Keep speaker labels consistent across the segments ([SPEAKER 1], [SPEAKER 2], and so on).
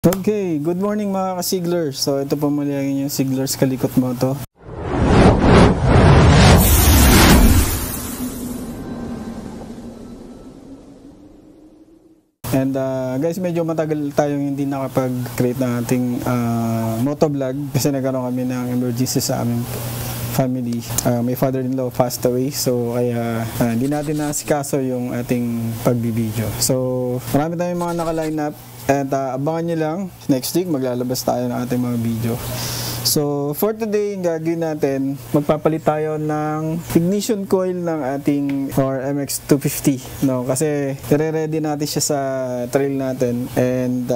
[SPEAKER 1] Okay, good morning mga ka-Siglers. So ito po muli ang inyong Siglers Kalikot Moto. And guys, medyo matagal tayong hindi nakapag-create ng ating motovlog kasi nagkaroon kami ng emergency sa aming family. My father-in-law passed away, so kaya hindi natin nasikaso yung ating pagbibideo. So marami tayong mga naka-line up. At abangan nyo lang, next week maglalabas tayo ng ating mga video. So for today, yung gagawin natin, magpapalit tayo ng ignition coil ng ating MX250, no? Kasi i-ready natin siya sa trail natin. And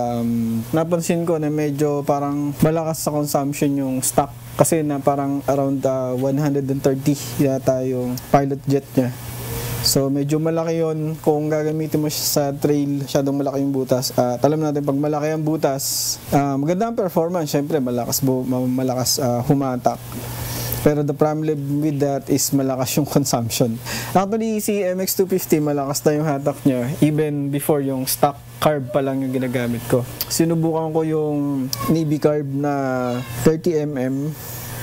[SPEAKER 1] napansin ko na medyo parang malakas sa consumption yung stock. Kasi na parang around 130 yata yung pilot jet niya. So medyo malaki yon kung gagamitin mo siya sa trail, masyadong malaki yung butas. At alam natin pag malaki ang butas, maganda ang performance, syempre malakas humatak. Pero the problem with that is malakas yung consumption. Actually si MX250 malakas na yung hatak niya even before yung stock carb pa lang yung ginagamit ko. Sinubukan ko yung Navy carb na 30mm.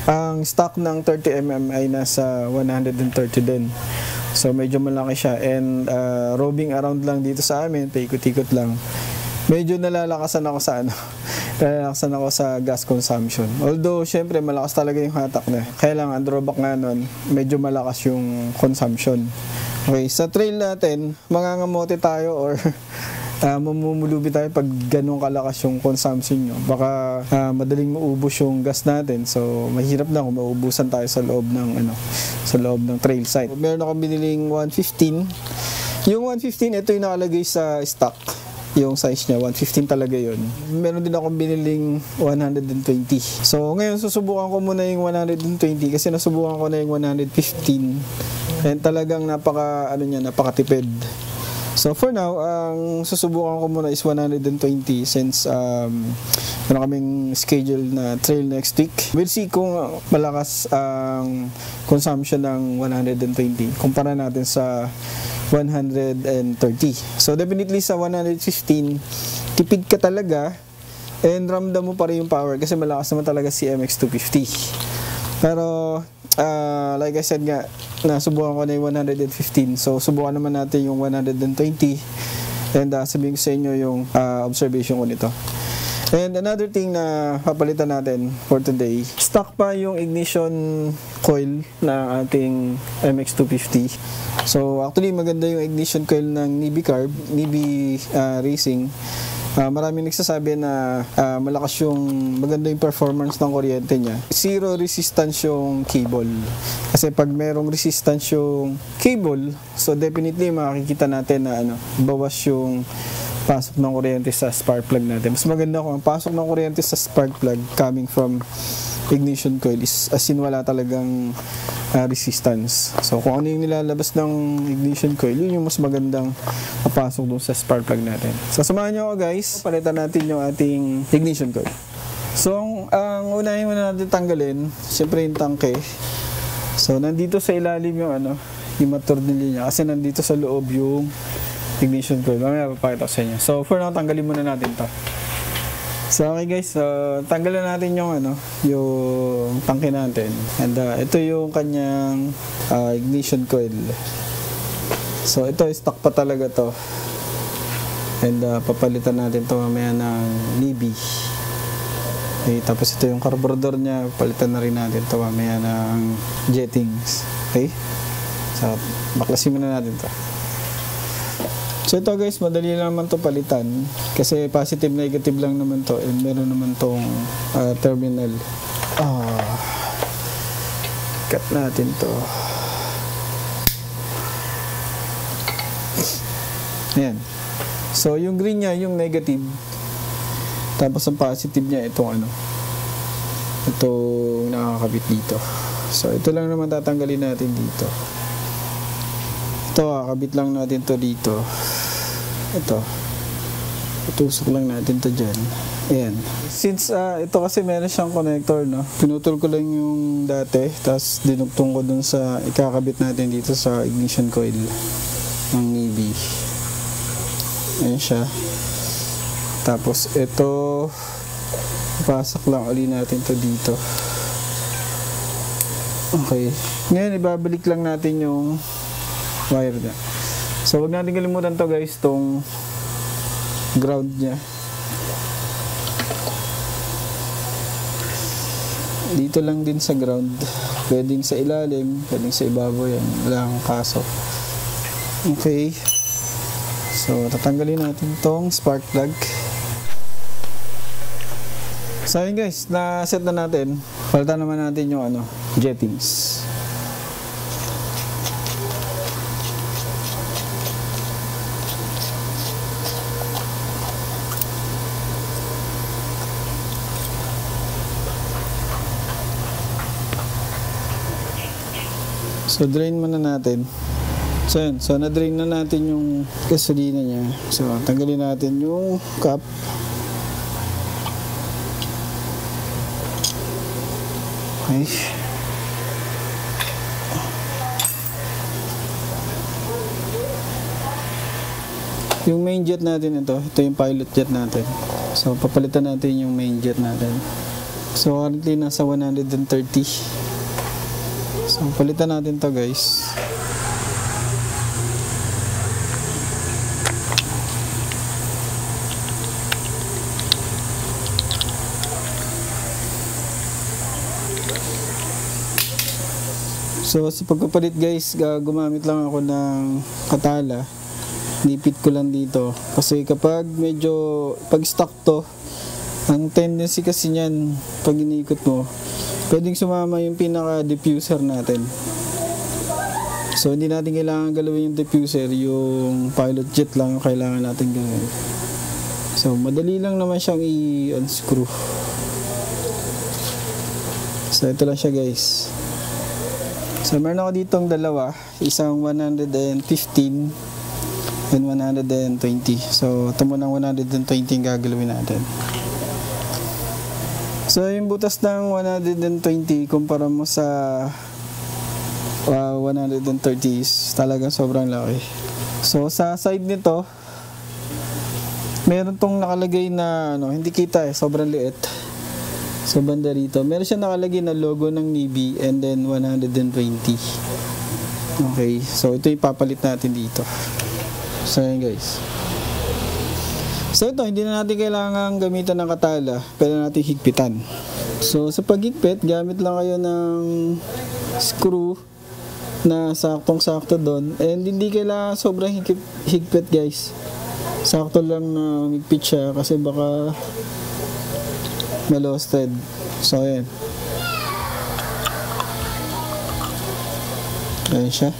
[SPEAKER 1] Ang stock ng 30mm ay nasa 130 din. So medyo malaki siya and roaming around lang dito sa amin, paikot-ikot lang. Medyo nalalakasan ako sa nalalakasan ako sa gas consumption. Although syempre malakas talaga yung hatak niya. Kaya lang ang drawback nga nun, medyo malakas yung consumption. Okay, sa trail natin, mangangamote tayo or mamumulubi tayo pag ganun kalakas yung consumption nyo. Baka madaling maubos yung gas natin. So mahirap na kung maubusan tayo sa loob ng trail site. Meron akong biniling 115. Yung 115, ito yung nakalagay sa stock. Yung size niya, 115 talaga yun. Meron din akong biniling 120. So ngayon susubukan ko muna yung 120 kasi nasubukan ko na yung 115. And talagang napakatipid. So for now, ang susubukan ko muna is 120 since meron kaming schedule na trail next week. We'll see kung malakas ang consumption ng 120 kumpara natin sa 130. So definitely sa 115, tipid ka talaga and ramdam mo pa rin yung power kasi malakas naman talaga si MX250. Pero like I said nga, nasubukan ko na yung 115. So subukan naman natin yung 120 and sabihin ko sa inyo yung observation ko nito. And another thing na papalitan natin for today, stock pa yung ignition coil ng ating MX250. So actually maganda yung ignition coil ng Navy carb, Navy Racing. Maraming nagsasabi na maganda yung performance ng kuryente niya. Zero resistance yung cable. Kasi pag merong resistance yung cable, so definitely makikita natin na bawas yung pasok ng kuryente sa spark plug natin. Mas maganda kung ang pasok ng kuryente sa spark plug coming from ignition coil is as in wala talagang resistance. So kung ano yung nilalabas ng ignition coil, yun yung mas magandang papasok dun sa spark plug natin. So samahan nyo ako guys, palitan natin yung ating ignition coil. So ang unahin muna natin tanggalin, syempre yung tangke. So nandito sa ilalim yung yung matornilyo niya kasi nandito sa loob yung ignition coil. Mamaya papakita ko sa inyo. So for now, tanggalin muna natin to. So okay guys, tanggalan natin yung yung tangke natin. And ito yung kanyang ignition coil. So ito stock pa talaga to. And papalitan natin to mamaya ng Navy. Okay, tapos ito yung carburetor niya, palitan na rin natin to mamaya ng jettings. Okay? So baklasin muna natin to. So ito guys, madali lang naman to palitan kasi positive negative lang naman to and meron naman tong terminal. Cut natin to. Ayan. So yung green niya yung negative. Tapos ang positive niya itong itong nakakabit dito. So ito lang naman tatanggalin natin dito. Ito, kabit lang natin to dito. Ito. Itusok lang natin to dyan. Ayan. Since ito kasi meron siyang connector, no? Pinutol ko lang yung dati, tapos dinugtong ko dun sa ikakabit natin dito sa ignition coil ng Navy. Ayan siya. Tapos ito, pasok lang uli natin to dito. Okay. Ngayon, ibabalik lang natin yung wire niya. So, wag natin kalimutan to guys, tong ground niya. Dito lang din sa ground. Pwedeng sa ilalim, pwedeng sa ibabaw yan. Wala kang kaso. Okay. So, tatanggalin natin tong spark plug. So yun guys, na-set na natin. Palitan naman natin yung jettings. So drain muna natin. So yun, so na-drain na natin yung gasolina niya. So tanggalin natin yung cap. Okay. Yung main jet natin ito yung pilot jet natin. So papalitan natin yung main jet natin. So currently nasa 130. So palitan natin to guys. So sa pagpapalit guys, gumamit lang ako ng katala. Nipit ko lang dito. Kasi kapag medyo, pag stock to, ang tendency kasi niyan, pag iniikot mo, pwedeng sumama yung pinaka-diffuser natin. So hindi natin kailangan galawin yung diffuser, yung pilot jet lang yung kailangan natin gawin. So madali lang naman siyang i-unscrew. So ito lang siya guys. So meron ako ditong dalawa, isang 115 and 120. So ito muna 120 yung gagalawin natin. So yung butas ng 120 kumpara mo sa 130 is talagang sobrang laki. So sa side nito meron tong nakalagay na hindi kita sobrang liit. So banda rito, meron siya nakalagay na logo ng Navy and then 120. Okay, so ito ipapalit natin dito. So yan guys. So ito, hindi na natin kailangan gamitan ng katala, pwede natin higpitan. So sa paghigpit, gamit lang kayo ng screw na saktong-sakto doon. And hindi kailangan sobrang higpit guys. Sakto lang na higpit siya kasi baka malosted. So ayan. Ayan siya.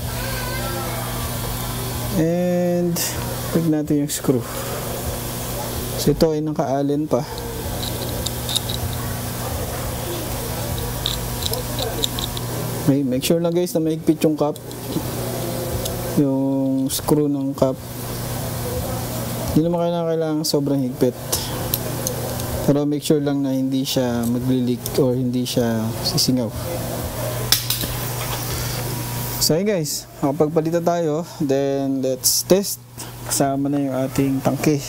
[SPEAKER 1] And pag natin yung screw. So ito ay naka-allen pa. Okay, make sure lang guys na mahigpit yung cap. Yung screw ng cap. Hindi naman kailangan sobrang higpit. Pero make sure lang na hindi siya magli-leak or hindi siya sisingaw. So yun guys, makapagpalitan tayo. Then let's test. Kasama na yung ating tangke.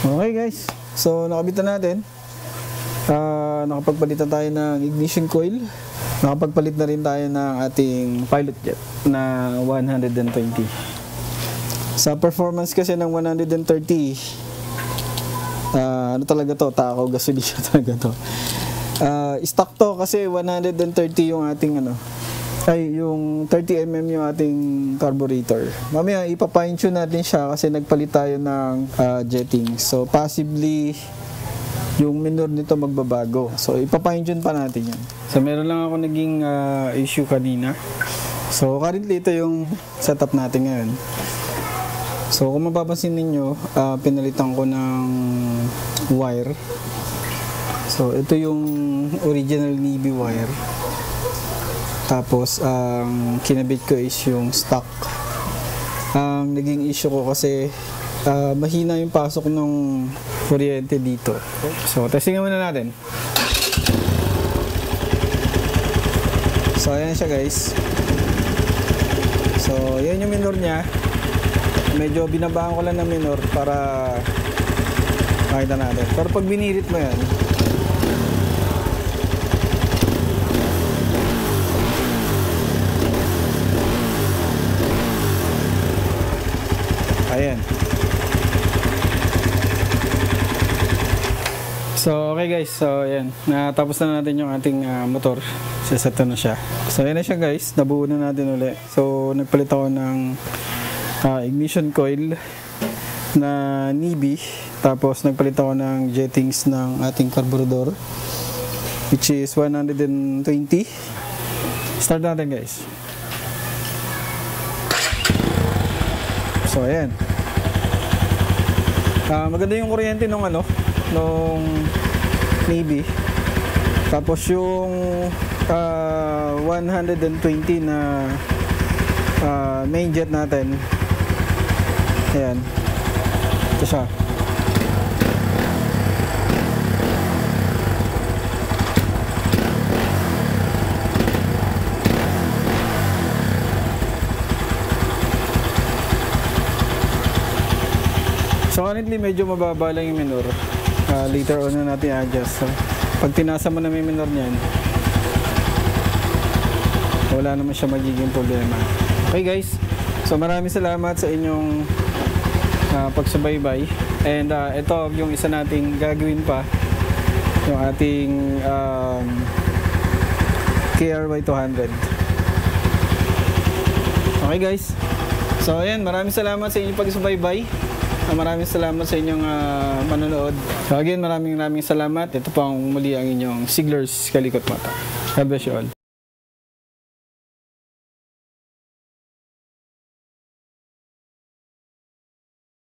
[SPEAKER 1] Okay guys, so nakabitan natin. Nakapagpalitan tayo ng ignition coil. Nakapagpalit na rin tayo ng ating pilot jet na 120. Sa performance kasi ng 130, ano talaga to, takaw gasolina talaga to. Stock to kasi 130 yung ating yung 30mm yung ating carburetor. Mamaya ipa-fine tune natin siya kasi nagpalit tayo ng jetting. So possibly yung minor nito magbabago. So ipa-fine tune pa natin yan. So meron lang ako naging issue kanina. So currently ito yung setup natin ngayon. So kung mapapansin ninyo, pinalitan ko ng wire. So ito yung original Navy wire. Tapos ang kinabit ko is yung stock. Ang naging issue ko kasi mahina yung pasok ng kuryente dito. So testing muna natin. So ayan siya guys. So, yan yung minor niya. Medyo binabaan ko lang ng minor para makita natin. Pero pag binirit mo yan, ayan. So, okay guys. So, ayan. Natapos na natin yung ating motor. Sasato na siya. So, ayan na siya guys. Nabuo na natin uli. So, nagpalit ako ng ignition coil na Nibi. Tapos, nagpalit ako ng jettings ng ating carburetor, which is 120. Start natin guys. So, ayan. Maganda yung kuryente nung nung Navy. Tapos yung 120 na main jet natin. Ayan. Ito siya. So currently medyo mababa lang yung minor. Later on na natin adjust. So, pag tinasa mo na may minor niyan, wala naman siya magiging problema. Okay guys, so maraming salamat sa inyong pagsubaybay. And ito yung isa nating gagawin pa, yung ating KRY 200. Okay guys, so ayan, maraming salamat sa inyong pagsubaybay. Maraming salamat sa inyong manonood. So again, maraming salamat. Ito po ang muli ang inyong Siglers Kalikot Mata. God bless you all.